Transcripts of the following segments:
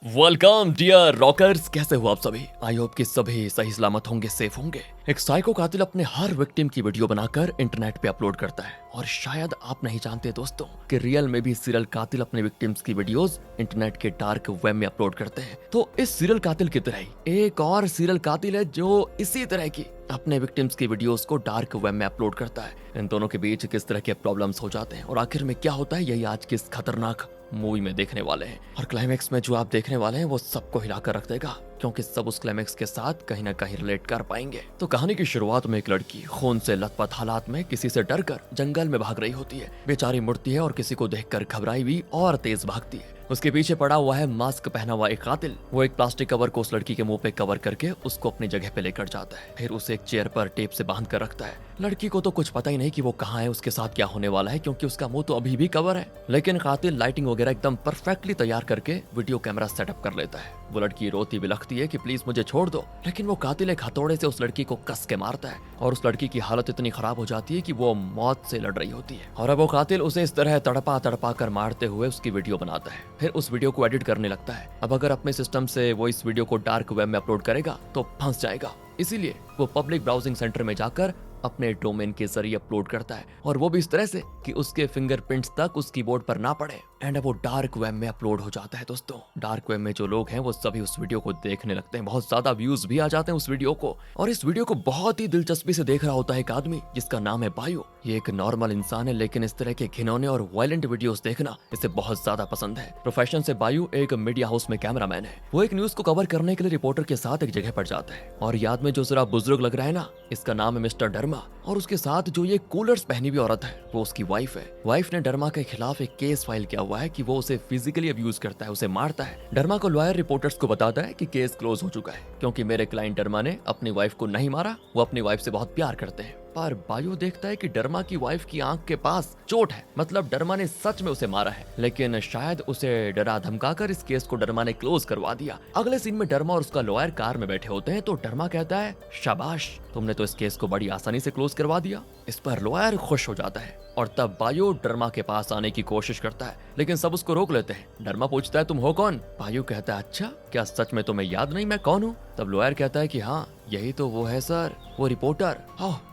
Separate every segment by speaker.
Speaker 1: Welcome dear rockers, कैसे हो आप सभी। आई होप कि सभी सही सलामत होंगे, सेफ होंगे। एक साइको कातिल अपने हर विक्टिम की वीडियो बनाकर इंटरनेट पे अपलोड करता है और शायद आप नहीं जानते दोस्तों कि रियल में भी सीरियल कातिल अपने विक्टिम्स की वीडियोस इंटरनेट के डार्क वेब में अपलोड करते हैं। तो इस सीरियल कातिल की तरह ही एक और सीरियल कातिल है जो इसी तरह की अपने विक्टिम्स की वीडियोस को डार्क वेब में अपलोड करता है। इन दोनों के बीच किस तरह के प्रॉब्लम्स हो जाते हैं और आखिर में क्या होता है, यही आज की इस खतरनाक मूवी में देखने वाले हैं। और क्लाइमेक्स में जो आप देखने वाले हैं वो सबको हिलाकर रख देगा, क्योंकि सब उस क्लाइमेक्स के साथ कहीं ना कहीं रिलेट कर पाएंगे। तो कहानी की शुरुआत में एक लड़की खून से लथपथ हालात में किसी से डरकर जंगल में भाग रही होती है। बेचारी मुड़ती है और किसी को देखकर घबराई हुई और तेज भागती है। उसके पीछे पड़ा हुआ है मास्क पहना हुआ एक कातिल। वो एक प्लास्टिक कवर को उस लड़की के मुंह पे कवर करके उसको अपनी जगह पे लेकर जाता है, फिर उसे एक चेयर पर टेप से बांध कर रखता है। लड़की को तो कुछ पता ही नहीं कि वो कहाँ है, उसके साथ क्या होने वाला है, क्योंकि उसका मुंह तो अभी भी कवर है। लेकिन कातिल लाइटिंग वगैरह एकदम परफेक्टली तैयार करके वीडियो कैमरा सेटअप कर लेता है। वो लड़की रोती बिलखती है कि प्लीज मुझे छोड़ दो, लेकिन वो कातिल एक हथौड़े से उस लड़की को कस के मारता है और उस लड़की की हालत इतनी खराब हो जाती है कि वो मौत से लड़ रही होती है। और अब वो कातिल उसे इस तरह तड़पा तड़पा कर मारते हुए उसकी वीडियो बनाता है, फिर उस वीडियो को एडिट करने लगता है। अब अगर अपने सिस्टम से वो इस वीडियो को डार्क वेब में अपलोड करेगा तो फंस जाएगा, इसीलिए वो पब्लिक ब्राउजिंग सेंटर में जाकर अपने डोमेन के जरिए अपलोड करता है, और वो भी इस तरह से कि उसके फिंगरप्रिंट्स तक उस कीबोर्ड पर ना पड़े। एंड वो डार्क वेब में अपलोड हो जाता है। दोस्तों, डार्क वेब में जो लोग हैं वो सभी उस वीडियो को देखने लगते हैं। बहुत ज्यादा व्यूज भी आ जाते हैं उस वीडियो को, और इस वीडियो को बहुत ही दिलचस्पी से देख रहा होता है एक आदमी जिसका नाम है बायो। ये एक नॉर्मल इंसान है, लेकिन इस तरह के घिनौने और वायलेंट वीडियोस देखना इसे बहुत ज्यादा पसंद है। प्रोफेशन से बायो एक मीडिया हाउस में कैमरामैन है। वो एक न्यूज को कवर करने के लिए रिपोर्टर के साथ एक जगह पर जाता है, और याद में जो जरा बुजुर्ग लग रहा है ना, इसका नाम है मिस्टर डर्मा। और उसके साथ जो ये कूलर्स पहनी हुई औरत है वो उसकी वाइफ है। वाइफ ने डर्मा के खिलाफ एक केस फाइल किया हुआ है कि वो उसे फिजिकली अब्यूज करता है, उसे मारता है। डर्मा को लॉयर रिपोर्टर्स को बताता है कि केस क्लोज हो चुका है, क्योंकि मेरे क्लाइंट डर्मा ने अपनी वाइफ को नहीं मारा, वो अपनी वाइफ से बहुत प्यार करते हैं। पर बायो देखता है कि डर्मा की वाइफ की आंख के पास चोट है, मतलब डर्मा ने सच में उसे मारा है, लेकिन शायद उसे डरा धमकाकर इस केस को डर्मा ने क्लोज करवा दिया। अगले सीन में डर्मा और उसका लॉयर कार में बैठे होते हैं, तो डर्मा कहता है, शाबाश, तुमने तो इस केस को बड़ी आसानी से क्लोज करवा दिया। इस पर लॉयर खुश हो जाता है, और तब बायो डर्मा के पास आने की कोशिश करता है, लेकिन सब उसको रोक लेते हैं। डर्मा पूछता है, तुम हो कौन? बायो कहता है, अच्छा, क्या सच में तुम्हें याद नहीं मैं कौन हूँ? तब लॉयर कहता है कि हाँ, यही तो वो है सर, वो रिपोर्टर।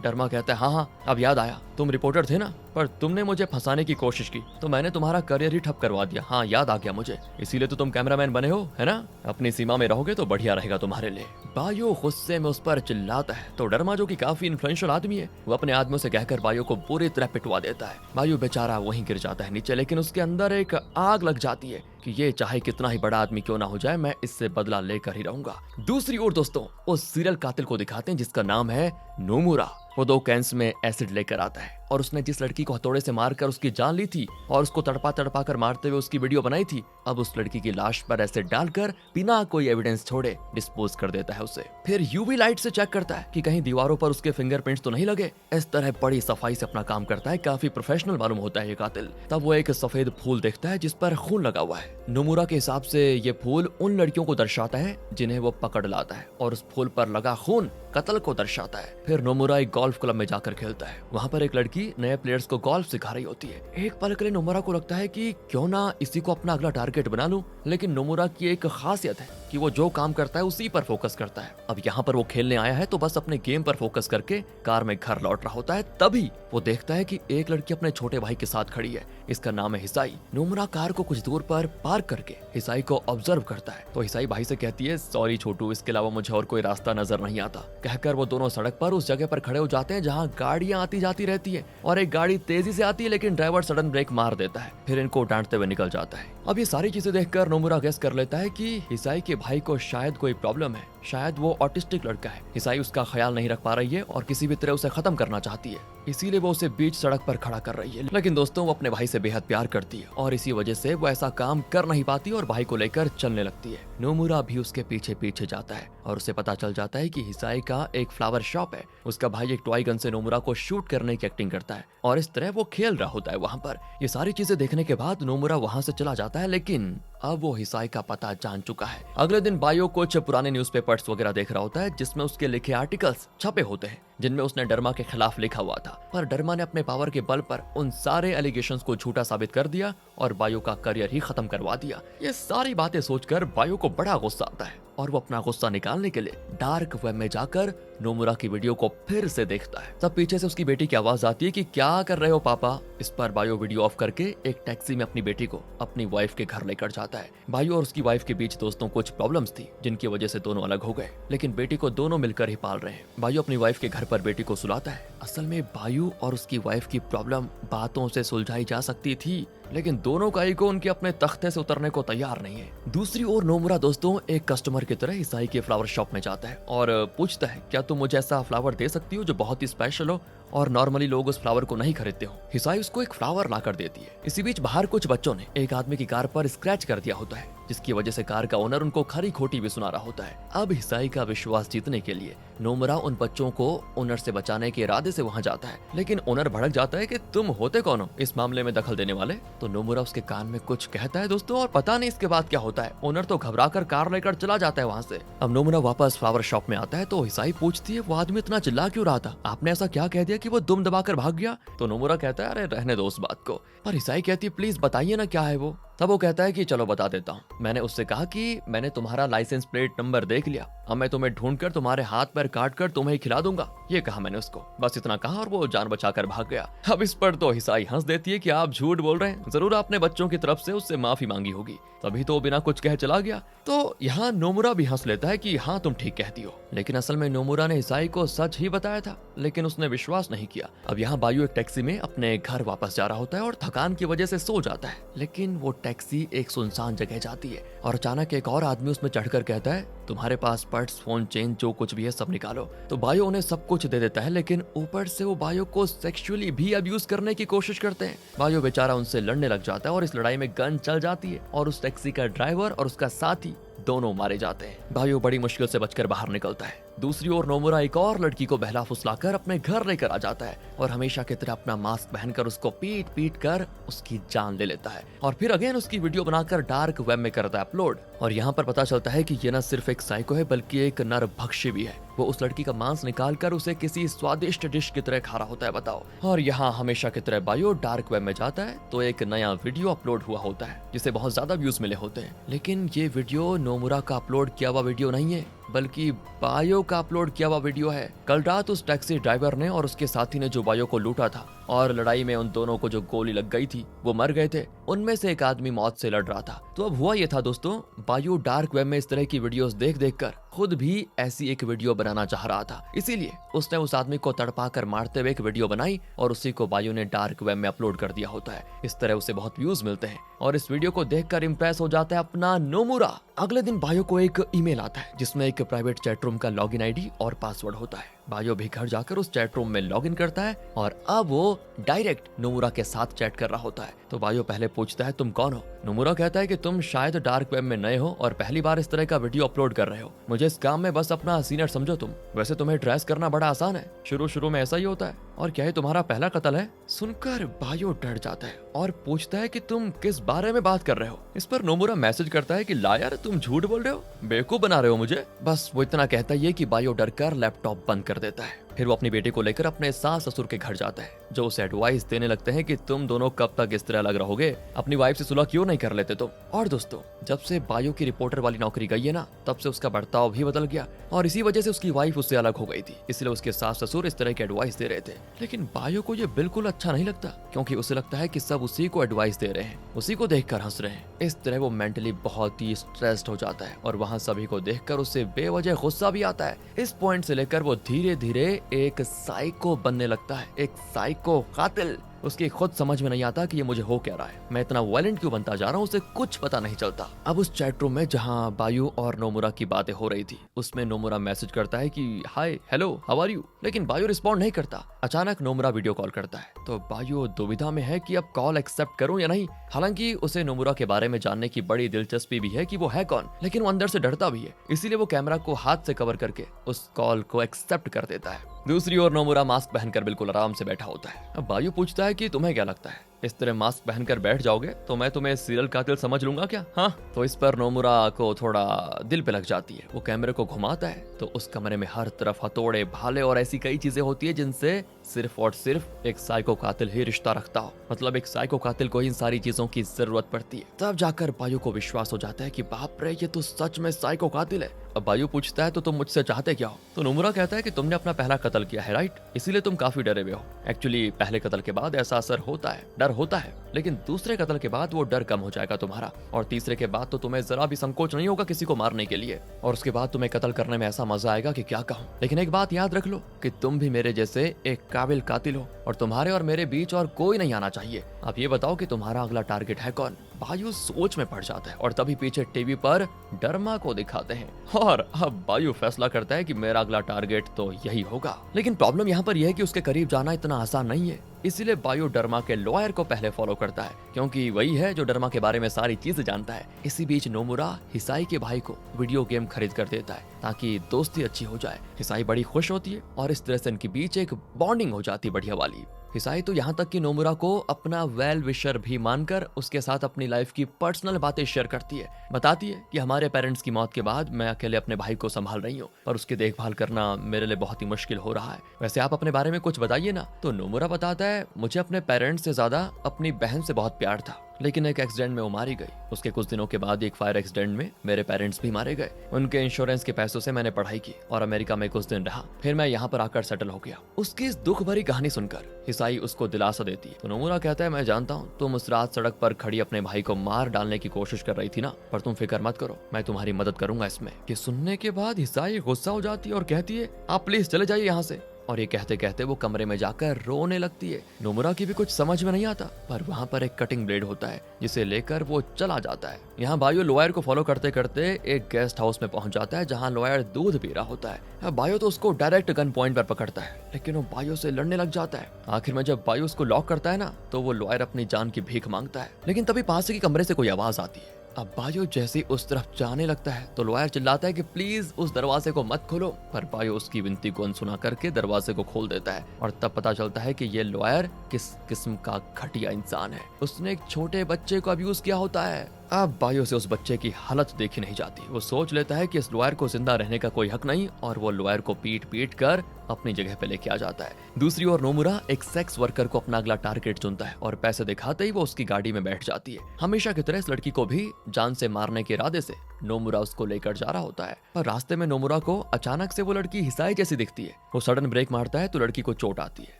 Speaker 1: डर्मा कहता है, हाँ, अब याद आया, तुम रिपोर्टर थे ना, पर तुमने मुझे फंसाने की कोशिश की तो मैंने तुम्हारा करियर ही ठप करवा दिया। हाँ, याद आ गया मुझे, इसीलिए तो तुम कैमरामैन बने हो, है ना? अपनी सीमा में रहोगे तो बढ़िया रहेगा तुम्हारे लिए। बायो गुस्से में उस पर चिल्लाता है, तो डर्मा जो कि काफी इन्फ्लुएंशियल आदमी है, वो अपने आदमियों से कहकर बायो को पूरी तरह पिटवा देता है। बायो बेचारा वहीं गिर जाता है नीचे, लेकिन उसके अंदर एक आग लग जाती है कि ये चाहे कितना ही बड़ा आदमी क्यों ना हो जाए, मैं इससे बदला लेकर ही रहूंगा। दूसरी ओर दोस्तों, उस सीरियल कातिल को दिखाते हैं जिसका नाम है नोमुरा। वो 2 कैंस में एसिड लेकर आता है, और उसने जिस लड़की को हथौड़े से मारकर उसकी जान ली थी और उसको तड़पा तड़पा कर मारते हुए उसकी वीडियो बनाई थी, अब उस लड़की की लाश पर एसिड डालकर बिना कोई एविडेंस छोड़े डिस्पोज कर देता है उसे। फिर यूवी लाइट से चेक करता है कि कहीं दीवारों पर उसके फिंगरप्रिंट्स तो नहीं लगे। इस तरह बड़ी सफाई से अपना काम करता है, काफी प्रोफेशनल मालूम होता है ये कातिल। तब वो एक सफेद फूल देखता है जिस पर खून लगा हुआ है। नोमुरा के हिसाब से ये फूल उन लड़कियों को दर्शाता है जिन्हें वो पकड़ लाता है, और उस फूल पर लगा खून कत्ल को दर्शाता है। फिर नोमुरा एक गोल्फ क्लब में जाकर खेलता है। वहाँ पर एक लड़की नए प्लेयर्स को गोल्फ सिखा रही होती है। एक पल के लिए नोमुरा को लगता है कि क्यों ना इसी को अपना अगला टारगेट बना लूं, लेकिन नोमुरा की एक खासियत है कि वो जो काम करता है उसी पर फोकस करता है। अब यहाँ पर वो खेलने आया है तो बस अपने गेम पर फोकस करके कार में घर लौट रहा होता है। तभी वो देखता है कि एक लड़की अपने छोटे भाई के साथ खड़ी है, इसका नाम है हिसाई। नोमुरा कार को कुछ दूर पर पार्क करके हिसाई को ऑब्जर्व करता है, तो हिसाई भाई से कहती है, सॉरी छोटू, इसके अलावा मुझे और कोई रास्ता नजर नहीं आता। कहकर वो दोनों सड़क पर उस जगह पर खड़े हो जाते हैं जहाँ गाड़ियां आती जाती रहती है, और एक गाड़ी तेजी से आती है लेकिन ड्राइवर सडन ब्रेक मार देता है, फिर इनको डांटते हुए निकल जाता है। अब ये सारी चीजें देखकर नोमुरा गेस कर लेता है कि हिसाई के भाई को शायद कोई प्रॉब्लम है, शायद वो ऑटिस्टिक लड़का है। हिसाई उसका ख्याल नहीं रख पा रही है और किसी भी तरह उसे खत्म करना चाहती है, इसीलिए वो उसे बीच सड़क पर खड़ा कर रही है। लेकिन दोस्तों, वो अपने भाई से बेहद प्यार करती है और इसी वजह से वो ऐसा काम कर नहीं पाती और भाई को लेकर चलने लगती है। नोमुरा भी उसके पीछे पीछे जाता है और उसे पता चल जाता है कि हिसाई का एक फ्लावर शॉप है। उसका भाई एक टॉय गन से नोमुरा को शूट करने की एक्टिंग करता है और इस तरह वो खेल रहा होता है वहाँ पर। ये सारी चीजें देखने के बाद नोमुरा वहाँ से चला जाता है, लेकिन अब वो हिसाई का पता जान चुका है। अगले दिन बायो कुछ पुराने न्यूज़पेपर पेपर्स वगैरह देख रहा होता है जिसमें उसके लिखे आर्टिकल्स छपे होते हैं जिनमें उसने डर्मा के खिलाफ लिखा हुआ था। पर डर्मा ने अपने पावर के बल पर उन सारे एलिगेशंस को झूठा साबित कर दिया और बायो का करियर ही खत्म करवा दिया। ये सारी बातें सोचकर बायो को बड़ा गुस्सा आता है और वो अपना गुस्सा निकालने के लिए डार्क वेब में जाकर नोमुरा की वीडियो को फिर से देखता है। तब पीछे से उसकी बेटी की आवाज आती है कि क्या कर रहे हो पापा। इस पर बायो वीडियो ऑफ करके एक टैक्सी में अपनी बेटी को अपनी वाइफ के घर लेकर जाता है। बायो और उसकी वाइफ के बीच दोस्तों कुछ प्रॉब्लम्स थी जिनकी वजह से दोनों अलग हो गए, लेकिन बेटी को दोनों मिलकर ही पाल रहे हैं। बायो अपनी वाइफ के घर पर बेटी को सुलाता है। असल में बायो और उसकी वाइफ की प्रॉब्लम बातों से सुलझाई जा सकती थी, लेकिन दोनों का ईगो उनके अपने तख्ते से उतरने को तैयार नहीं है। दूसरी ओर नोमुरा दोस्तों एक कस्टमर की तरह ईसाई के फ्लावर शॉप में जाता है और पूछता है क्या तुम मुझे ऐसा फ्लावर दे सकती हो जो बहुत ही स्पेशल हो और नॉर्मली लोग उस फ्लावर को नहीं खरीदते हो। हिसाई उसको एक फ्लावर ला कर देती है। इसी बीच बाहर कुछ बच्चों ने एक आदमी की कार पर स्क्रैच कर दिया होता है जिसकी वजह से कार का ओनर उनको खरी खोटी भी सुना रहा होता है। अब हिसाई का विश्वास जीतने के लिए नोमुरा उन बच्चों को ओनर से बचाने के इरादे से वहां जाता है, लेकिन ओनर भड़क जाता है कि तुम होते कौन हो इस मामले में दखल देने वाले। तो नोमुरा उसके कान में कुछ कहता है दोस्तों और पता नहीं इसके बाद क्या होता है। ओनर तो घबरा कर कार लेकर चला जाता है वहाँ से। अब नोमुरा वापस फ्लावर शॉप में आता है तो हिसाई पूछती है वो आदमी इतना चिल्ला क्यों रहा था, आपने ऐसा क्या कह दिया कि वो दुम दबाकर भाग गया। तो नोमुरा कहता है अरे रहने दो उस बात को। पर हिसाई कहती है प्लीज बताइए ना क्या है वो। तब वो कहता है कि चलो बता देता हूँ। मैंने उससे कहा कि मैंने तुम्हारा लाइसेंस प्लेट नंबर देख लिया, अब मैं तुम्हें ढूंढकर तुम्हारे हाथ पैर काट कर तुम्हें खिला दूंगा, ये कहा मैंने उसको। बस इतना कहा और वो जान बचाकर भाग गया। अब इस पर तो हिसाई हंस देती है कि आप झूठ बोल रहे हैं, जरूर आपने बच्चों की तरफ से उससे माफी मांगी होगी, तभी तो बिना कुछ कहे चला गया। तो यहाँ नोमुरा भी हंस लेता है कि हाँ तुम ठीक कहती हो, लेकिन असल में नोमुरा ने हिसाई को सच ही बताया था, लेकिन उसने विश्वास नहीं किया। अब यहाँ बायू एक टैक्सी में अपने घर वापस जा रहा होता है और थकान की वजह से सो जाता है, लेकिन वो टैक्सी एक सुनसान जगह जाती है और अचानक एक और आदमी उसमें चढ़कर कहता है तुम्हारे पास पर्स, फोन, चेन जो कुछ भी है सब निकालो। तो बायो उन्हें सब कुछ दे देता है, लेकिन ऊपर से वो बायो को सेक्सुअली भी अब्यूज करने की कोशिश करते हैं। बायो बेचारा उनसे लड़ने लग जाता है और इस लड़ाई में गन चल जाती है और उस टैक्सी का ड्राइवर और उसका साथी दोनों मारे जाते हैं। बायो बड़ी मुश्किल से बचकर बाहर निकलता है। दूसरी ओर नोमुरा एक और लड़की को बहला फुसलाकर अपने घर लेकर आ जाता है और हमेशा की तरह अपना मास्क पहनकर उसको पीट पीट कर उसकी जान ले लेता है और फिर अगेन उसकी वीडियो बनाकर डार्क वेब में करता है अपलोड। और यहाँ पर पता चलता है कि ये न सिर्फ एक साइको है बल्कि एक नरभक्षी भी है। वो उस लड़की का मांस निकाल कर उसे किसी स्वादिष्ट डिश की तरह खा रहा होता है, बताओ। और यहाँ हमेशा की तरह बायो डार्क वेब में जाता है तो एक नया वीडियो अपलोड हुआ होता है जिसे बहुत ज्यादा व्यूज मिले होते हैं, लेकिन ये वीडियो नोमुरा का अपलोड किया हुआ वीडियो नहीं है बल्कि बायो का अपलोड किया हुआ वीडियो है। कल रात उस टैक्सी ड्राइवर ने और उसके साथी ने जो बायो को लूटा था और लड़ाई में उन दोनों को जो गोली लग गई थी वो मर गए थे, उनमें से एक आदमी मौत से लड़ रहा था। तो अब हुआ ये था दोस्तों, बायो डार्क वेब में इस तरह की वीडियोस देख देख कर खुद भी ऐसी एक वीडियो बनाना चाह रहा था, इसीलिए उसने उस आदमी को तड़पा कर मारते हुए एक वीडियो बनाई और उसी को बायो ने डार्क वेब में अपलोड कर दिया होता है। इस तरह उसे बहुत व्यूज मिलते हैं और इस वीडियो को देखकर इंप्रेस हो जाता है अपना नोमुरा। अगले दिन बायो को एक ईमेल आता है जिसमें एक प्राइवेट चैट रूम का लॉगिन आईडी और पासवर्ड होता है। बायो भी घर जाकर उस चैट रूम में लॉगिन करता है और अब वो डायरेक्ट नोमुरा के साथ चैट कर रहा होता है। तो बायो पहले पूछता है तुम कौन हो। नोमुरा कहता है कि तुम शायद डार्क वेब में नए हो और पहली बार इस तरह का वीडियो अपलोड कर रहे हो, मुझे इस काम में बस अपना सीनियर समझो तुम, वैसे तुम्हें ड्रेस करना बड़ा आसान है, शुरू में ऐसा ही होता है, और क्या ये तुम्हारा पहला कत्ल है। सुनकर बायो डर जाता है और पूछता है कि तुम किस बारे में बात कर रहे हो। इस पर नोमुरा मैसेज करता है कि लायर तुम झूठ बोल रहे हो, बेवकूफ बना रहे हो मुझे। बस वो इतना कहता है कि बायो डर कर लैपटॉप बंद कर देता है। फिर वो अपनी बेटी को लेकर अपने सास ससुर के घर जाता है जो उसे एडवाइस देने लगते हैं कि तुम दोनों कब तक इस तरह अलग रहोगे, अपनी वाइफ से सुलह क्यों नहीं कर लेते तुम। और दोस्तों जब से बायो की रिपोर्टर वाली नौकरी गई है ना, तब से उसका बर्ताव भी बदल गया और इसी वजह से उसकी वाइफ उससे अलग हो गई थी, इसलिए उसके सास ससुर इस तरह की एडवाइस दे रहे थे। लेकिन बायो को ये बिल्कुल अच्छा नहीं लगता क्योंकि उसे लगता है कि सब उसी को एडवाइस दे रहे हैं, उसी को देखकर हंस रहे हैं। इस तरह वो मेंटली बहुत ही स्ट्रेस्ड हो जाता है और वहाँ सभी को देखकर उसे बेवजह गुस्सा भी आता है। इस पॉइंट से लेकर वो धीरे धीरे एक साइको बनने लगता है, एक साइको कातिल। उसकी खुद समझ में नहीं आता कि ये मुझे हो क्या रहा है, मैं इतना वायलेंट क्यों बनता जा रहा हूँ, उसे कुछ पता नहीं चलता। अब उस चैट रूम में जहाँ बायू और नोमुरा की बातें हो रही थी उसमें नोमुरा मैसेज करता है कि hi hello how are you, लेकिन बायू रिस्पॉन्ड नहीं करता। अचानक नोमुरा वीडियो कॉल करता है तो बायू दुविधा में है कि अब कॉल एक्सेप्ट करूं या नहीं। हालांकि उसे नोमुरा के बारे में जानने की बड़ी दिलचस्पी भी है कि वो है कौन, लेकिन वो अंदर से डरता भी है, इसीलिए वो कैमरा को हाथ से कवर करके उस कॉल को एक्सेप्ट कर देता है। दूसरी ओर नोमुरा मास्क पहनकर बिल्कुल आराम से बैठा होता है। अब बायू पूछता है कि तुम्हें क्या लगता है इस तरह मास्क पहनकर बैठ जाओगे तो मैं तुम्हें सीरियल कातिल समझ लूंगा क्या? हाँ। तो इस पर नोमुरा को थोड़ा दिल पे लग जाती है। वो कैमरे को घुमाता है तो उस कमरे में हर तरफ हथौड़े, भाले और ऐसी कई चीजें होती है जिनसे सिर्फ और सिर्फ एक साइको कातिल ही रिश्ता रखता हो। मतलब एक साइको कातिल को इन सारी चीजों की जरूरत पड़ती है। तब जाकर बायू को विश्वास हो जाता है कि बाप रे, ये तो सच में साइको कातिल है। अब बायू पूछता है तो तुम मुझसे चाहते क्या हो? तो नोमुरा कहता है कि तुमने अपना पहला कत्ल किया है, राइट? इसीलिए तुम काफी डरे हुए हो। एक्चुअली पहले कत्ल के बाद ऐसा असर होता है, डर होता है, लेकिन दूसरे कत्ल के बाद वो डर कम हो जाएगा तुम्हारा, और तीसरे के बाद तो तुम्हें जरा भी संकोच नहीं होगा किसी को मारने के लिए, और उसके बाद तुम्हें कत्ल करने में ऐसा मजा आएगा कि क्या कहूँ। लेकिन एक बात याद रख लो कि तुम भी मेरे जैसे एक काबिल कातिल हो, और तुम्हारे और मेरे बीच और कोई नहीं आना चाहिए। आप ये बताओ कि तुम्हारा अगला टारगेट है कौन? बायू सोच में पड़ जाता है और तभी पीछे टीवी पर डरमा को दिखाते हैं, और अब बायू फैसला करता है कि मेरा अगला टारगेट तो यही होगा। लेकिन प्रॉब्लम यहाँ पर यह है कि उसके करीब जाना इतना आसान नहीं है, इसीलिए बायू डरमा के लॉयर को पहले फॉलो करता है, क्योंकि वही है जो डरमा के बारे में सारी चीजें जानता है। इसी बीच नोमुरा हिसाई के भाई को वीडियो गेम खरीद कर देता है ताकि दोस्ती अच्छी हो जाए। हिसाई बड़ी खुश होती है और इस तरह से इनके बीच एक बॉन्डिंग हो जाती बढ़िया वाली। हिसाई तो यहाँ तक कि नोमुरा को अपना वेल विशर भी मानकर उसके साथ अपनी लाइफ की पर्सनल बातें शेयर करती है। बताती है कि हमारे पेरेंट्स की मौत के बाद मैं अकेले अपने भाई को संभाल रही हूँ, पर उसकी देखभाल करना मेरे लिए बहुत ही मुश्किल हो रहा है। वैसे आप अपने बारे में कुछ बताइए ना। तो नोमुरा बताता है, मुझे अपने पेरेंट्स से ज्यादा अपनी बहन से बहुत प्यार था, लेकिन एक एक्सीडेंट में वो मारी गई। उसके कुछ दिनों के बाद एक फायर एक्सीडेंट में मेरे पेरेंट्स भी मारे गए। उनके इंश्योरेंस के पैसों से मैंने पढ़ाई की और अमेरिका में कुछ दिन रहा, फिर मैं यहाँ पर आकर सेटल हो गया। उसकी इस दुख भरी कहानी सुनकर हिसाई उसको दिलासा देती है। तो नोमुरा कहता है, मैं जानता हूँ तुम उस रात सड़क पर खड़ी अपने भाई को मार डालने की कोशिश कर रही थी ना, पर तुम फिक्र मत करो, मैं तुम्हारी मदद करूंगा इसमें। कि सुनने के बाद हिसाई गुस्सा हो जाती है और कहती है, आप प्लीज चले जाइए यहाँ से। और ये कहते कहते वो कमरे में जाकर रोने लगती है। नोमुरा की भी कुछ समझ में नहीं आता, पर वहाँ पर एक कटिंग ब्लेड होता है जिसे लेकर वो चला जाता है। यहाँ बायो लॉयर को फॉलो करते करते एक गेस्ट हाउस में पहुंच जाता है जहाँ लॉयर दूध पी रहा होता है। बायो तो उसको डायरेक्ट गन पॉइंट पर पकड़ता है, लेकिन वो बायो से लड़ने लग जाता है। आखिर में जब बायो उसको लॉक करता है ना, तो वो लॉयर अपनी जान की भीख मांगता है। लेकिन तभी पास के कमरे से कोई आवाज आती है। अब बायो जैसे ही उस तरफ जाने लगता है तो लॉयर चिल्लाता है कि प्लीज उस दरवाजे को मत खोलो, पर बायो उसकी विनती को अनसुना करके दरवाजे को खोल देता है। और तब पता चलता है कि ये लॉयर किस किस्म का घटिया इंसान है। उसने एक छोटे बच्चे को अब्यूज किया होता है। अब बायो से उस बच्चे की हालत देखी नहीं जाती। वो सोच लेता है कि इस लॉयर को जिंदा रहने का कोई हक नहीं, और वो लॉयर को पीट पीट कर अपनी जगह पे लेके आ जाता है। दूसरी ओर नोमुरा एक सेक्स वर्कर को अपना अगला टारगेट चुनता है, और पैसे दिखाते ही वो उसकी गाड़ी में बैठ जाती है। हमेशा की तरह इस लड़की को भी जान से मारने के इरादे से नोमुरा उसको लेकर जा रहा होता है, पर रास्ते में नोमुरा को अचानक से वो लड़की हिसाई जैसी दिखती है। वो सडन ब्रेक मारता है तो लड़की को चोट आती है।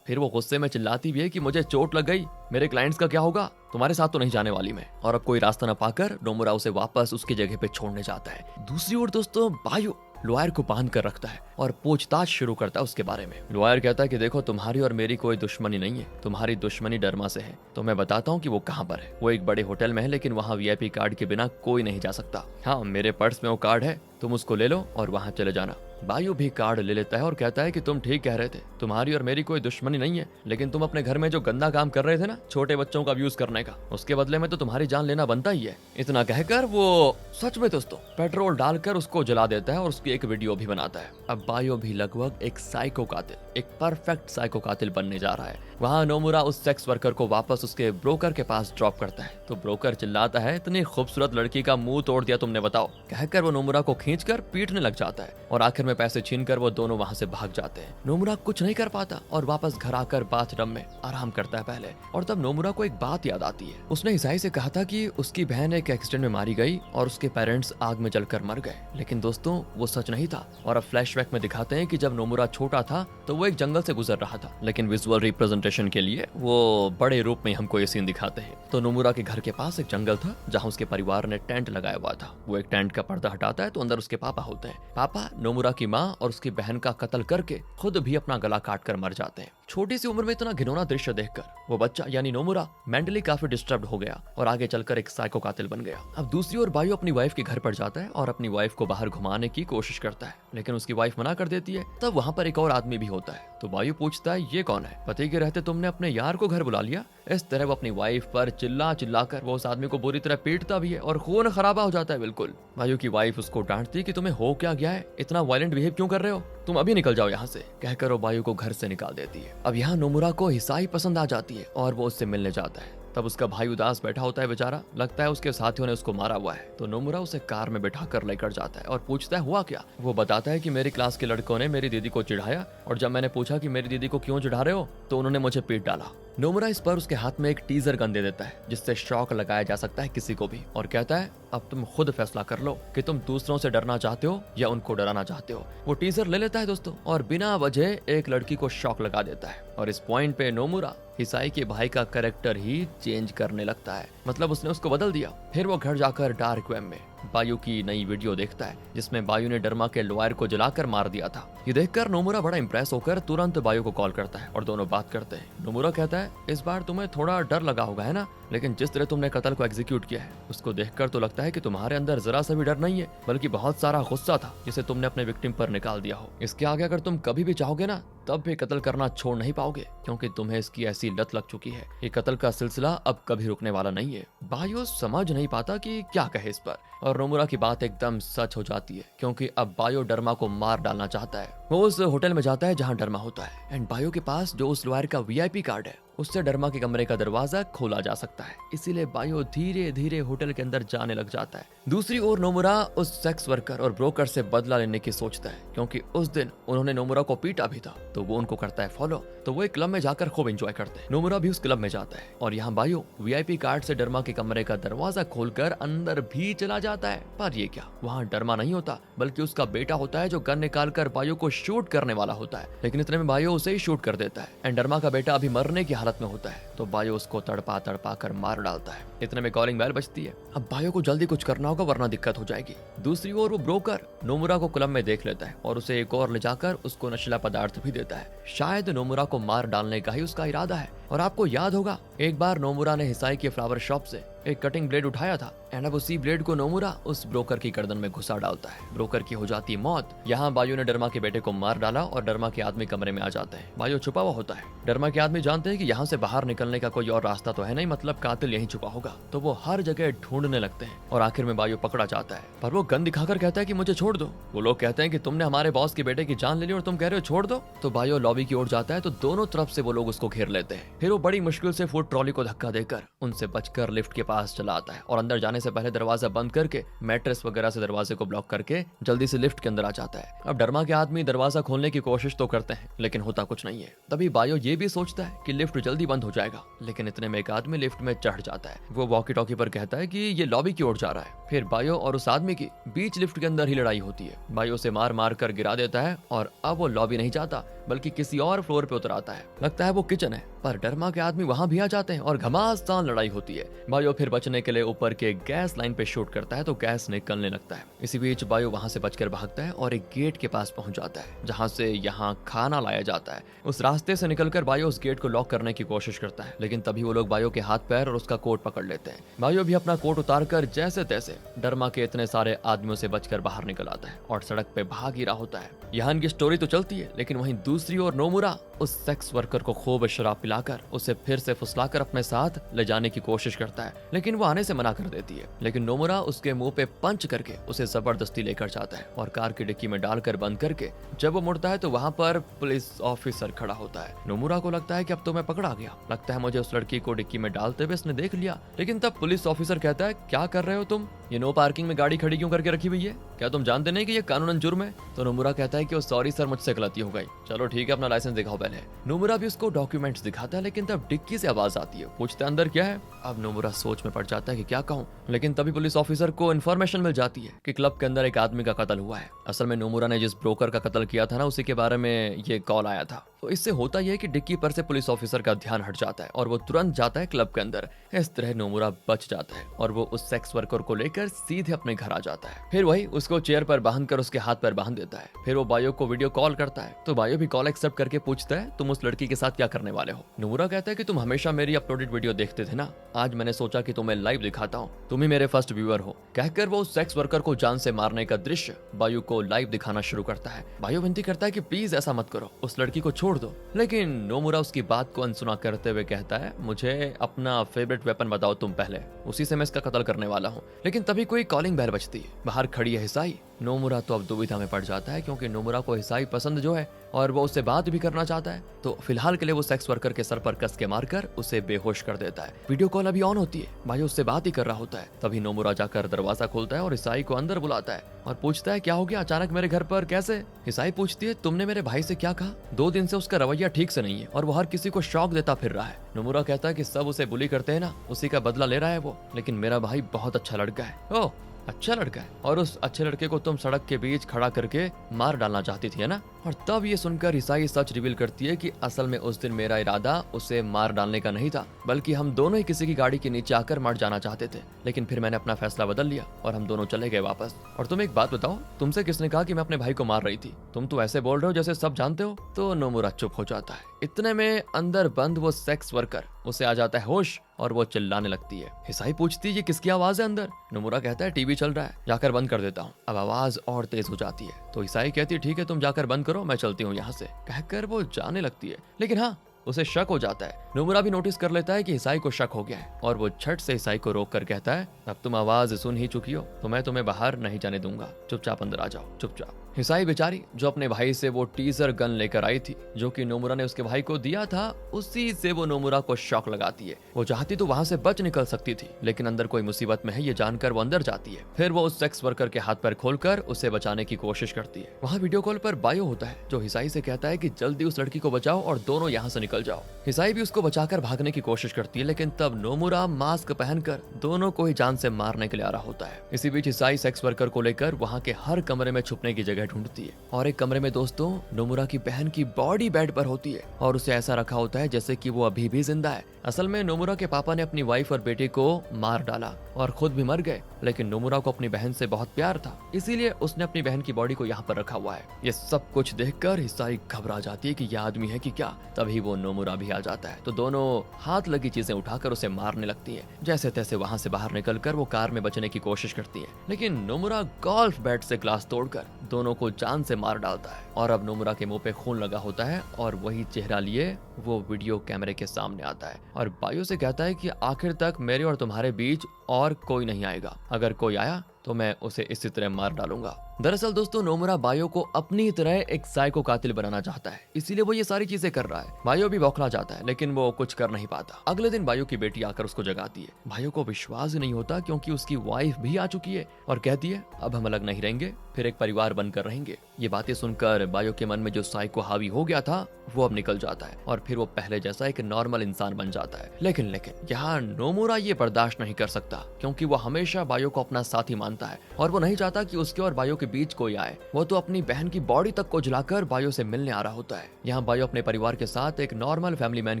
Speaker 1: फिर वो गुस्से में चिल्लाती भी है कि मुझे चोट लग गई, मेरे क्लाइंट्स का क्या होगा, तुम्हारे साथ तो नहीं जाने वाली मैं। और अब कोई रास्ता न पाकर नोमुरा उसे वापस उसकी जगह पे छोड़ने जाता है। दूसरी ओर दोस्तों बायो लॉयर को बांध कर रखता है और पूछताछ शुरू करता है उसके बारे में। लॉयर कहता है कि देखो, तुम्हारी और मेरी कोई दुश्मनी नहीं है, तुम्हारी दुश्मनी डरमा से है। तो मैं बताता हूँ कि वो कहाँ पर है। वो एक बड़े होटल में है, लेकिन वहाँ वीआईपी कार्ड के बिना कोई नहीं जा सकता। हाँ, मेरे पर्स में वो कार्ड है, तुम उसको ले लो और वहाँ चले जाना। बायू भी कार्ड ले लेता है और कहता है कि तुम ठीक कह रहे थे, तुम्हारी और मेरी कोई दुश्मनी नहीं है, लेकिन तुम अपने घर में जो गंदा काम कर रहे थे ना, छोटे बच्चों का अब्यूज करने का, उसके बदले में तो तुम्हारी जान लेना बनता ही है। इतना कहकर वो सच में दोस्तों पेट्रोल डालकर उसको जला देता है और उसकी एक वीडियो भी बनाता है। अब बायो भी लगभग एक साइको कातिल, एक परफेक्ट साइको कातिल बनने जा रहा है। वहाँ नोमुरा उस सेक्स वर्कर को वापस उसके ब्रोकर के पास ड्रॉप करता है तो ब्रोकर चिल्लाता है, इतनी खूबसूरत लड़की का मुंह तोड़ दिया तुमने, बताओ। कहकर वो नोमुरा को खींचकर पीटने लग जाता है और आखिर में पैसे छीनकर वो दोनों वहाँ से भाग जाते हैं। नोमुरा कुछ नहीं कर पाता और वापस घर आकर बाथटब में आराम करता है पहले। और तब नोमुरा को एक बात याद आती है। उसने हिसाई से कहा था कि उसकी बहन एक एक्सीडेंट में मारी गई और उसके पेरेंट्स आग में जलकर मर गए, लेकिन दोस्तों वो सच नहीं था। और अब फ्लैशबैक में दिखाते हैं कि जब नोमुरा छोटा था तो वो एक जंगल से गुजर रहा था, लेकिन विजुअल रिप्रेजेंटेशन के लिए वो बड़े रूप में हमको ये सीन दिखाते हैं। तो नोमुरा के घर के पास एक जंगल था जहाँ उसके परिवार ने टेंट लगाया हुआ था। वो एक टेंट का पर्दा हटाता है तो अंदर उसके पापा होते हैं। पापा नोमुरा की माँ और उसकी बहन का कत्ल करके खुद भी अपना गला काट कर मर जाते हैं। छोटी सी उम्र में इतना घिनौना दृश्य देखकर वो बच्चा यानी नोमुरा मेंटली काफी डिस्टर्ब हो गया और आगे चलकर एक साइको कातिल बन गया। अब दूसरी ओर बायो अपनी वाइफ के घर पर जाता है और अपनी वाइफ को बाहर घुमाने की कोशिश करता है, लेकिन उसकी वाइफ मना कर देती है। तब वहाँ पर एक और आदमी भी होता है तो बायो पूछता है, ये कौन है? पति के रहते तुमने अपने यार को घर बुला लिया। इस तरह वो अपनी वाइफ पर चिल्ला चिल्ला कर वो उस आदमी को बुरी तरह पीटता भी है और खून खराबा हो जाता है बिल्कुल। बायो की वाइफ उसको डांटती कि तुम्हें हो क्या गया है, इतना वायलेंट बिहेव क्यों कर रहे हो, तुम अभी निकल जाओ यहाँ से, कहकर वो बायो को घर से निकाल देती है। अब यहाँ नोमुरा को हिसाई पसंद आ जाती है और वो उससे मिलने जाता है। तब उसका भाई उदास बैठा होता है बेचारा, लगता है उसके साथियों ने उसको मारा हुआ है। तो नोमुरा उसे कार में बैठाकर लेकर जाता है और पूछता है हुआ क्या। वो बताता है कि मेरी क्लास के लड़कों ने मेरी दीदी को चिढ़ाया और जब मैंने पूछा कि मेरी दीदी को क्यों चिढ़ा रहे हो तो उन्होंने मुझे पीट डाला। नोमुरा इस पर उसके हाथ में एक टीजर गन दे देता है जिससे शॉक लगाया जा सकता है किसी को भी, और कहता है अब तुम खुद फैसला कर लो कि तुम दूसरों से डरना चाहते हो या उनको डराना चाहते हो। वो टीजर ले लेता है दोस्तों और बिना वजह एक लड़की को शॉक लगा देता है, और इस पॉइंट पे नोमुरा हिसाई के भाई का कैरेक्टर ही चेंज करने लगता है, मतलब उसने उसको बदल दिया। फिर वो घर जाकर डार्क वेब में बायू की नई वीडियो देखता है जिसमें बायू ने डरमा के लॉयर को जलाकर मार दिया था। ये देखकर नोमुरा बड़ा इंप्रेस होकर तुरंत बायू को कॉल करता है और दोनों बात करते हैं। नोमुरा कहता है इस बार तुम्हें थोड़ा डर लगा होगा है ना, लेकिन जिस तरह तुमने कत्ल को एग्जीक्यूट किया है उसको देखकर तो लगता है कि तुम्हारे अंदर जरा सा भी डर नहीं है, बल्कि बहुत सारा गुस्सा था जिसे तुमने अपने विक्टिम पर निकाल दिया हो। इसके आगे अगर तुम कभी भी चाहोगे ना तब भी कत्ल करना छोड़ नहीं पाओगे, क्योंकि तुम्हें इसकी ऐसी लत लग चुकी है। ये कत्ल का सिलसिला अब कभी रुकने वाला नहीं है। बायो समझ नहीं पाता कि क्या कहे इस पर, और नोमुरा की बात एकदम सच हो जाती है, क्योंकि अब बायो डरमा को मार डालना चाहता है। वो उस होटल में जाता है जहाँ डरमा होता है, एंड बायो के पास जो उस लॉयर का वीआईपी कार्ड है उससे डरमा के कमरे का दरवाजा खोला जा सकता है। इसीलिए बायो धीरे धीरे होटल के अंदर जाने लग जाता है। दूसरी ओर नोमुरा उस सेक्स वर्कर और ब्रोकर से बदला लेने की सोचता है, क्योंकि उस दिन उन्होंने नोमुरा को पीटा भी था, तो वो उनको करता है फॉलो। तो वो एक क्लब में जाकर खूब एंजॉय करते हैं। नोमुरा भी उस क्लब में जाता है और यहाँ बायो वीआईपी कार्ड से डरमा के कमरे का दरवाजा खोलकर अंदर भी चला जाता है। पर ये क्या, वहाँ डरमा नहीं होता बल्कि उसका बेटा होता है जो गन निकाल कर बायो को शूट करने वाला होता है। लेकिन इतने में बायो उसे ही शूट कर देता है एंड डरमा का बेटा अभी मरने की हालत में होता है, तो बायो उसको तड़पा तड़पा कर मार डालता है। इतने में कॉलिंग बेल बजती है। अब बायो को जल्दी कुछ करना होगा वरना दिक्कत हो जाएगी। दूसरी ओर वो ब्रोकर नोमुरा को क्लब में देख लेता है और उसे एक और ले जाकर उसको नशीला पदार्थ भी देता है। शायद नोमुरा को मार डालने का ही उसका इरादा है। और आपको याद होगा एक बार नोमुरा ने हिसाई के फ्लावर शॉप से एक कटिंग ब्लेड उठाया था, एंड अब उसी ब्लेड को नोमुरा उस ब्रोकर की गर्दन में घुसा डालता है। ब्रोकर की हो जाती है मौत। यहाँ बायो ने डरमा के बेटे को मार डाला और डरमा के आदमी कमरे में आ जाते हैं। बायो छुपा हुआ होता है। डरमा के आदमी जानते हैं कि यहाँ से बाहर निकलने का कोई और रास्ता तो है नहीं, मतलब कातिल यहीं छुपा होगा, तो वो हर जगह ढूंढने लगते हैं और आखिर में बायो पकड़ा जाता है। पर वो गन दिखाकर कहता है कि मुझे छोड़ दो। वो लोग कहते हैं कि तुमने हमारे बॉस के बेटे की जान ले ली और तुम कह रहे हो छोड़ दो। तो बायो लॉबी की ओर जाता है तो दोनों तरफ से वो लोग उसको घेर लेते हैं। फिर वो बड़ी मुश्किल से फूड ट्रॉली को धक्का देकर उनसे बचकर लिफ्ट के पास चला आता है और अंदर जाने से पहले दरवाजा बंद करके मैट्रेस वगैरह से दरवाजे को ब्लॉक करके जल्दी से लिफ्ट के अंदर आ जाता है। अब डरमा के आदमी दरवाजा खोलने की कोशिश तो करते हैं लेकिन होता कुछ नहीं है। तभी बायो ये भी सोचता है कि लिफ्ट जल्दी बंद हो जाएगा, लेकिन इतने में एक आदमी लिफ्ट में चढ़ जाता है। वो वॉकी टॉकी पर कहता है कि ये लॉबी की ओर जा रहा है। फिर बायो और उस आदमी की बीच लिफ्ट के अंदर ही लड़ाई होती है। बायो से मार मार कर गिरा देता है और अब वो लॉबी नहीं जाता बल्कि किसी और फ्लोर पे उतर आता है। लगता है वो किचन है, पर डरमा के आदमी वहां भी आ जाते हैं और घमासान लड़ाई होती है। बायो फिर बचने के लिए ऊपर के गैस लाइन पे शूट करता है तो गैस निकलने लगता है। इसी बीच बायो वहां से बचकर भागता है और एक गेट के पास पहुंच जाता है जहां से यहाँ खाना लाया जाता है। उस रास्ते से निकलकर बायो उस गेट को लॉक करने की कोशिश करता है, लेकिन तभी वो लोग बायो के हाथ पैर और उसका कोट पकड़ लेते हैं। बायो भी अपना कोट उतारकर जैसे तैसे डरमा के इतने सारे आदमियों से बचकर बाहर निकल आता है और सड़क पे भाग ही रहा होता है। यहाँ इनकी स्टोरी तो चलती है, लेकिन वहीं दूसरी ओर नोमुरा उस सेक्स वर्कर को खूब शराब पिलाकर उसे फिर से फुसलाकर अपने साथ ले जाने की कोशिश करता है, लेकिन वो आने से मना कर देती है। लेकिन नोमुरा उसके मुंह पे पंच करके उसे जबरदस्ती लेकर जाता है और कार की डिक्की में डालकर बंद करके जब वो मुड़ता है तो वहाँ पर पुलिस ऑफिसर खड़ा होता है। नोमुरा को लगता है कि अब तो मैं पकड़ा गया, लगता है मुझे उस लड़की को डिक्की में डालते हुए इसने देख लिया। लेकिन तब पुलिस ऑफिसर कहता है क्या कर रहे हो तुम, ये नो पार्किंग में गाड़ी खड़ी क्यों करके रखी हुई है, क्या तुम जानते नहीं कि ये कानूनन जुर्म है। तो नोमुरा कहता है कि सॉरी सर मुझसे गलती हो गई, चलो ठीक है अपना लाइसेंस दिखाओ पहले। नोमुरा भी उसको डॉक्यूमेंट्स दिखाता है, लेकिन तब डिक्की से आवाज आती है, पूछता है अंदर क्या है। अब नोमुरा सोच में पड़ जाता है कि क्या कहूँ, लेकिन तभी पुलिस ऑफिसर को इन्फॉर्मेशन मिल जाती है कि क्लब के अंदर एक आदमी का कत्ल हुआ है। असल में नोमुरा ने जिस ब्रोकर का कत्ल किया था ना उसी के बारे में ये कॉल आया था। तो इससे होता यह है कि डिक्की पर से पुलिस ऑफिसर का ध्यान हट जाता है और वो तुरंत जाता है क्लब के अंदर। इस तरह नोमुरा बच जाता है और वो उस सेक्स वर्कर को लेकर सीधे अपने घर आ जाता है। फिर वही उसको चेयर पर बांध कर उसके हाथ पर बांध देता है। फिर वो बायो को वीडियो कॉल करता है तो बायो भी कॉल एक्सेप्ट करके पूछता है तुम उस लड़की के साथ क्या करने वाले हो। नोमुरा कहता है कि तुम हमेशा मेरी अपलोडेड वीडियो देखते थे ना, आज मैंने सोचा कि तुम्हें लाइव दिखाता हूँ, तुम ही मेरे फर्स्ट व्यूअर हो। कहकर वो सेक्स वर्कर को जान से मारने का दृश्य बायो को लाइव दिखाना शुरू करता है। बायो विनती करता है कि प्लीज ऐसा मत करो, उस लड़की को छोड़ दो, लेकिन नोमुरा उसकी बात को अनसुना करते हुए कहता है मुझे अपना फेवरेट वेपन बताओ तुम पहले, उसी से मैं इसका कत्ल करने वाला हूँ। लेकिन तभी कोई कॉलिंग बेल बजती है। बाहर खड़ी है हिसाई नोमुरा तो अब दुविधा में पड़ जाता है क्योंकि नोमुरा को हिसाई पसंद जो है और वो उससे बात भी करना चाहता है। तो फिलहाल के लिए वो सेक्स वर्कर के सर पर कस के मारकर उसे बेहोश कर देता है। वीडियो कॉल अभी ऑन होती है, भाई उससे बात ही कर रहा होता है। तभी नोमुरा जाकर दरवाजा खोलता है और हिसाई को अंदर बुलाता है और पूछता है क्या हो गया अचानक मेरे घर पर कैसे। हिसाई पूछती है तुमने मेरे भाई से क्या कहा, 2 दिन से उसका रवैया ठीक से नहीं है और वो हर किसी को शौक देता फिर रहा है। नोमुरा कहता है कि सब उसे बुली करते हैं ना, उसी का बदला ले रहा है वो, लेकिन मेरा भाई बहुत अच्छा लड़का है। ओह अच्छा लड़का है, और उस अच्छे लड़के को तुम सड़क के बीच खड़ा करके मार डालना चाहती थी है ना। और तब ये सुनकर हिसाई सच रिवील करती है कि असल में उस दिन मेरा इरादा उसे मार डालने का नहीं था, बल्कि हम दोनों ही किसी की गाड़ी के नीचे आकर मर जाना चाहते थे। लेकिन फिर मैंने अपना फैसला बदल लिया और हम दोनों चले गए वापस। और तुम एक बात बताओ, तुमसे किसने कहा कि मैं अपने भाई को मार रही थी? तुम तो ऐसे बोल रहे हो जैसे सब जानते हो। तो नोमुरा चुप हो जाता है। इतने में अंदर बंद वो सेक्स वर्कर उसे आ जाता है होश और वो चिल्लाने लगती है। हिसाई पूछती है ये किसकी आवाज है अंदर? नोमुरा कहता है टीवी चल रहा है, जाकर बंद कर देता हूँ। अब आवाज और तेज हो जाती है तो हिसाई कहती है ठीक है तुम जाकर बंद करो, मैं चलती हूँ यहाँ से। कहकर वो जाने लगती है, लेकिन हाँ उसे शक हो जाता है। नोमुरा भी नोटिस कर लेता है कि हिसाई को शक हो गया है और वो झट से हिसाई को रोक कर कहता है अब तुम आवाज सुन ही चुकी हो तो मैं तुम्हें बाहर नहीं जाने दूंगा, चुपचाप अंदर आ जाओ चुपचाप। हिसाई बेचारी जो अपने भाई से वो टीजर गन लेकर आई थी जो कि नोमुरा ने उसके भाई को दिया था, उसी से वो नोमुरा को शॉक लगाती है। वो चाहती तो वहां से बच निकल सकती थी, लेकिन अंदर कोई मुसीबत में है ये जानकर वो अंदर जाती है। फिर वो उस सेक्स वर्कर के हाथ पैर खोलकर उसे बचाने की कोशिश करती है। वहाँ वीडियो कॉल पर बायो होता है जो हिसाई से कहता है कि जल्दी उस लड़की को बचाओ और दोनों यहाँ से निकल जाओ। हिसाई भी उसको बचाकर भागने की कोशिश करती है, लेकिन तब नोमुरा मास्क पहनकर दोनों को ही जान से मारने के लिए आ रहा होता है। इसी बीच हिसाई सेक्स वर्कर को लेकर वहाँ के हर कमरे में छुपने की जगह ढूंढती है और एक कमरे में दोस्तों नोमुरा की बहन की बॉडी बेड पर होती है और उसे ऐसा रखा होता है जैसे कि वो अभी भी जिंदा है। असल में नोमुरा के पापा ने अपनी वाइफ और बेटे को मार डाला और खुद भी मर गए, लेकिन नोमुरा को अपनी बहन से बहुत प्यार था, इसीलिए उसने अपनी बहन की बॉडी को यहाँ पर रखा हुआ है। ये सब कुछ देखकर हिसाई घबरा जाती है कि यह आदमी है कि क्या। तभी वो नोमुरा भी आ जाता है तो दोनों हाथ लगी चीजें उठाकर उसे मारने लगती है। जैसे तैसे वहां से बाहर निकलकर वो कार में बचने की कोशिश करती है, लेकिन नोमुरा गोल्फ बैट से ग्लास तोड़कर दोनों को जान से मार डालता है। और अब नोमुरा के मुंह पे खून लगा होता है और वही चेहरा लिए वो वीडियो कैमरे के सामने आता है और बायो से कहता है कि आखिर तक मेरे और तुम्हारे बीच और कोई नहीं आएगा, अगर कोई आया तो मैं उसे इसी तरह मार डालूंगा। दरअसल दोस्तों नोमुरा बायो को अपनी तरह एक साइको कातिल बनाना चाहता है, इसीलिए वो ये सारी चीजें कर रहा है। बायो भी बौखला जाता है लेकिन वो कुछ कर नहीं पाता। अगले दिन बायो की बेटी आकर उसको जगाती है। बायो को विश्वास ही नहीं होता क्योंकि उसकी वाइफ भी आ चुकी है और कहती है अब हम अलग नहीं रहेंगे, फिर एक परिवार बनकर रहेंगे। ये बातें सुनकर बायो के मन में जो साइको हावी हो गया था वो अब निकल जाता है और फिर वो पहले जैसा एक नॉर्मल इंसान बन जाता है। लेकिन यहाँ नोमुरा ये बर्दाश्त नहीं कर सकता क्योंकि वो हमेशा बायो को अपना साथी मानता है और वो नहीं चाहता कि उसके और बायो के बीच कोई आए। वो तो अपनी बहन की बॉडी तक को जलाकर बायो से मिलने आ रहा होता है। यहाँ बायो अपने परिवार के साथ एक नॉर्मल फैमिली मैन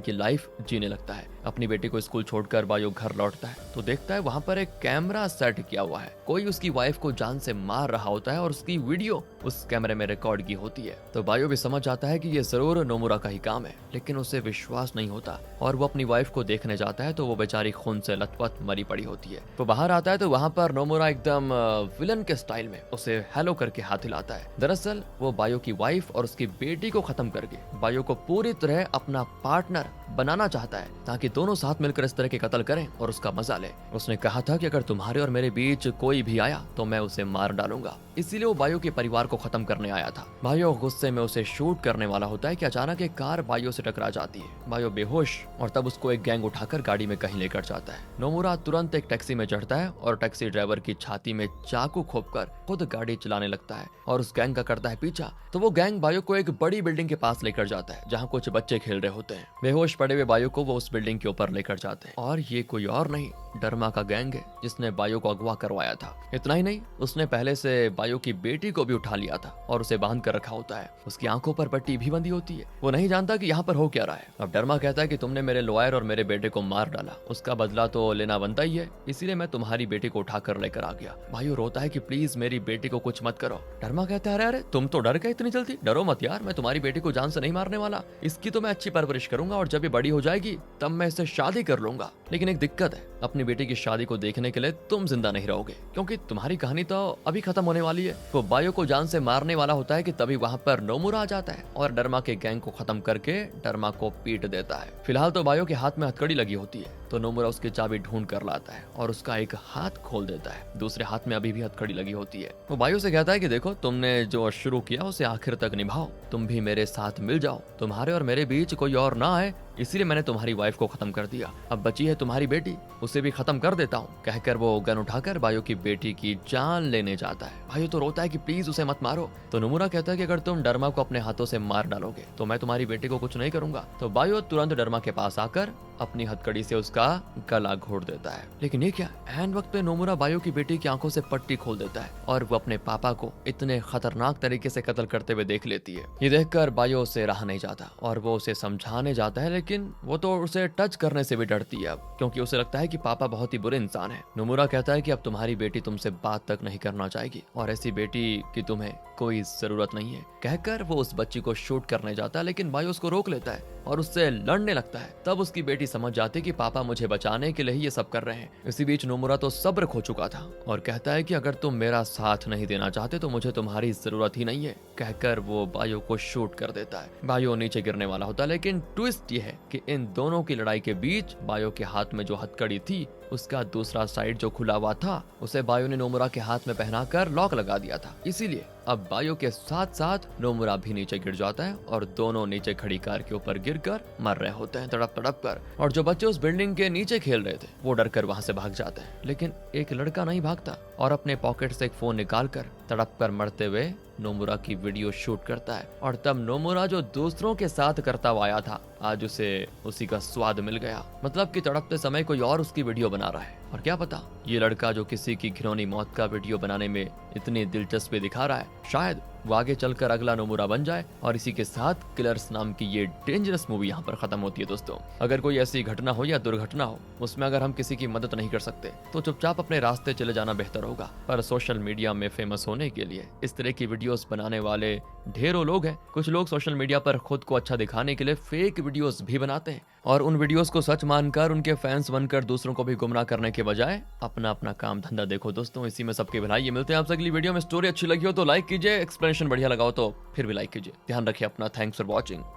Speaker 1: की लाइफ जीने लगता है। अपनी बेटी को स्कूल छोड़कर बायो घर लौटता है तो देखता है वहाँ पर एक कैमरा सेट किया हुआ है। कोई उसकी वाइफ को जान से मार रहा होता है और उसकी वीडियो उस कैमरे में रिकॉर्ड की होती है। तो बायो भी समझ जाता है कि ये जरूर नोमुरा का ही काम है, लेकिन उसे विश्वास नहीं होता और वो अपनी वाइफ को देखने जाता है तो वो बेचारी खून से लथपथ मरी पड़ी होती है। तो बाहर आता है तो वहाँ पर नोमुरा एकदम विलन के स्टाइल में उसे हेलो करके हाथ हिलाता है। दरअसल वो बायो की वाइफ और उसकी बेटी को खत्म करके बायो को पूरी तरह अपना पार्टनर बनाना चाहता है ताकि दोनों साथ मिलकर इस तरह के कत्ल करें और उसका मजा ले। उसने कहा था कि अगर तुम्हारे और मेरे बीच कोई भी आया तो मैं उसे मार डालूंगा, इसीलिए वो बायो के परिवार को खत्म करने आया था। बायो गुस्से में उसे शूट करने वाला होता है कि अचानक एक कार बायो से टकरा जाती है। बायो बेहोश और तब उसको एक गैंग उठाकर गाड़ी में कहीं लेकर जाता है। नोमुरा तुरंत एक टैक्सी में चढ़ता है और टैक्सी ड्राइवर की छाती में चाकू खोपकर खुद गाड़ी चलाने लगता है और उस गैंग का करता है पीछा। तो वो गैंग बायो को एक बड़ी बिल्डिंग के पास लेकर जाता है जहाँ कुछ बच्चे खेल रहे होते हैं। बेहोश पड़े हुए बायो को वो उस बिल्डिंग के ऊपर लेकर जाते हैं और ये कोई और नहीं डरमा का गैंग है जिसने बायो को अगवा करवाया था। इतना ही नहीं, उसने पहले से बायो की बेटी को भी उठा लिया था और उसे बांध कर रखा होता है। उसकी आंखों पर पट्टी भी बंधी होती है। वो नहीं जानता कि यहाँ पर हो क्या रहा है। अब डरमा कहता है कि तुमने मेरे लॉयर और मेरे बेटे को मार डाला, उसका बदला तो लेना बनता ही है, इसीलिए मैं तुम्हारी बेटी को उठाकर लेकर आ गया। बायो रोता है कि प्लीज मेरी बेटी को कुछ मत करो। डरमा कहता है अरे तुम तो डर गए इतनी जल्दी, डरो मत यार, मैं तुम्हारी बेटी को जान से नहीं मारने वाला, इसकी तो मैं अच्छी परवरिश करूंगा और जब ये बड़ी हो जाएगी तब मैं इससे शादी कर लूंगा। लेकिन एक दिक्कत है, अपनी बेटी की शादी को देखने के लिए तुम जिंदा नहीं रहोगे, क्योंकि तुम्हारी कहानी तो अभी खत्म होने वाली है। वो बायो को जान से मारने वाला होता है कि तभी वहाँ पर नोमुरा आ जाता है और डरमा के गैंग को खत्म करके डरमा को पीट देता है। फिलहाल तो बायो के हाथ में हथकड़ी लगी होती है, तो नोमुरा उसकी चाबी ढूंढ कर लाता है और उसका एक हाथ खोल देता है। दूसरे हाथ में अभी भी हथकड़ी लगी होती है। वो बायो से कहता है कि देखो, तुमने जो शुरू किया उसे आखिर तक निभाओ, तुम भी मेरे साथ मिल जाओ, तुम्हारे और मेरे बीच कोई और ना आए, इसीलिए मैंने तुम्हारी वाइफ को खत्म कर दिया। अब बची है तुम्हारी बेटी, उसे भी खत्म कर देता हूँ। कहकर वो गन उठाकर बायो की बेटी की जान लेने जाता है। बायो तो रोता है कि प्लीज उसे मत मारो। तो नोमुरा कहता है कि अगर तुम डरमा को अपने हाथों से मार डालोगे तो मैं तुम्हारी बेटी को कुछ नहीं करूंगा। तो बायो तुरंत डरमा के पास आकर अपनी हथकड़ी से उसका गला घोट देता है। लेकिन ये क्या, एंड वक्त पे नोमुरा बायो की बेटी की आंखों से पट्टी खोल देता है और वो अपने पापा को इतने खतरनाक तरीके से कत्ल करते हुए देख लेती है। ये देखकर बायो उसे रहा नहीं जाता और वो उसे समझाने जाता है, लेकिन वो तो उसे टच करने से भी डरती है अब, क्योंकि उसे लगता है कि पापा बहुत ही बुरे इंसान है। नोमुरा कहता है कि अब तुम्हारी बेटी तुमसे बात तक नहीं करना चाहेगी और ऐसी बेटी की तुम्हें कोई जरूरत नहीं है। कहकर वो उस बच्ची को शूट करने जाता है, लेकिन बायो उसको रोक लेता है और उससे लड़ने लगता है। तब उसकी बेटी समझ जाती है कि पापा मुझे बचाने के लिए ही ये सब कर रहे हैं। इसी बीच नोमुरा तो सब्र खो चुका था और कहता है कि अगर तुम मेरा साथ नहीं देना चाहते तो मुझे तुम्हारी जरूरत ही नहीं है। कहकर वो बायो को शूट कर देता है। बायो नीचे गिरने वाला होता है, लेकिन ट्विस्ट ये है कि इन दोनों की लड़ाई के बीच बायो के हाथ में जो हथकड़ी थी उसका दूसरा साइड जो खुला हुआ था उसे बायो ने नोमुरा के हाथ में पहनाकर लॉक लगा दिया था। इसीलिए अब बायो के साथ साथ नोमुरा भी नीचे गिर जाता है और दोनों नीचे खड़ी कार के ऊपर गिरकर मर रहे होते हैं तड़प तड़प कर। और जो बच्चे उस बिल्डिंग के नीचे खेल रहे थे वो डर कर वहां से भाग जाते हैं, लेकिन एक लड़का नहीं भागता और अपने पॉकेट से एक फोन निकाल कर तड़प कर मरते हुए नोमुरा की वीडियो शूट करता है। और तब नोमुरा जो दूसरों के साथ करता हुआ आया था, आज उसे उसी का स्वाद मिल गया। मतलब कि तड़पते समय कोई और उसकी वीडियो बना रहा है और क्या पता ये लड़का जो किसी की घिनौनी मौत का वीडियो बनाने में इतनी दिलचस्पी दिखा रहा है, शायद वो आगे चलकर अगला नोमुरा बन जाए। और इसी के साथ किलर्स नाम की ये डेंजरस मूवी यहाँ पर खत्म होती है। दोस्तों, अगर कोई ऐसी घटना हो या दुर्घटना हो उसमें अगर हम किसी की मदद नहीं कर सकते तो चुपचाप अपने रास्ते चले जाना बेहतर होगा। पर सोशल मीडिया में फेमस होने के लिए इस तरह की वीडियोस बनाने वाले ढेरों लोग हैं। कुछ लोग सोशल मीडिया पर खुद को अच्छा दिखाने के लिए फेक वीडियोस भी बनाते हैं और उन वीडियोस को सच मानकर उनके फैंस बनकर दूसरों को भी गुमराह करने के बजाय अपना अपना काम धंधा देखो। दोस्तों, इसी में सबकी भलाई। ये मिलते हैं आपसे अगली वीडियो में। स्टोरी अच्छी लगी हो तो लाइक कीजिए, एक्सप्लेनेशन बढ़िया लगा हो तो फिर भी लाइक कीजिए। ध्यान रखिए अपना। Thanks for watching.